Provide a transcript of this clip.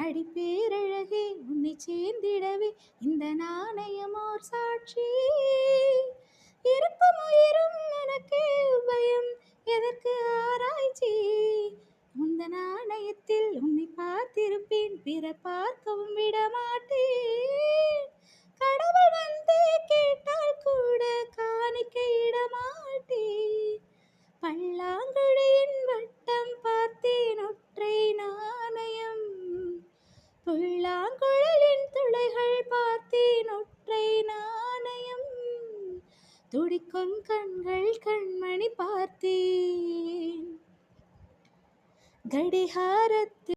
அடி பேரழகே உன்னை சேர்ந்திடவே இந்த நாணயமோர் சாட்சி. இருக்கும் உயிரும் உனக்கு பயம் எதற்கு ஆராய்ச்சி. இந்த நாணயத்தில் உன்னை பார்த்திருப்பேன் பிறர் பார்க்கவும் விடமாட்டேன். கடவுள் வந்து கேட்டால் கூட காணிக்கையிட மாட்டேன். பல்லாங்குழியின் வட்டம் பார்த்தேன் ஒற்றை நாணயம். புல்லாங்குழலின் துளைகள் பார்த்தேன் ஒற்றை நாணயம். துடிக்கும் கண்கள் கண்மணி பார்த்தேன். கடிகாரத்தில்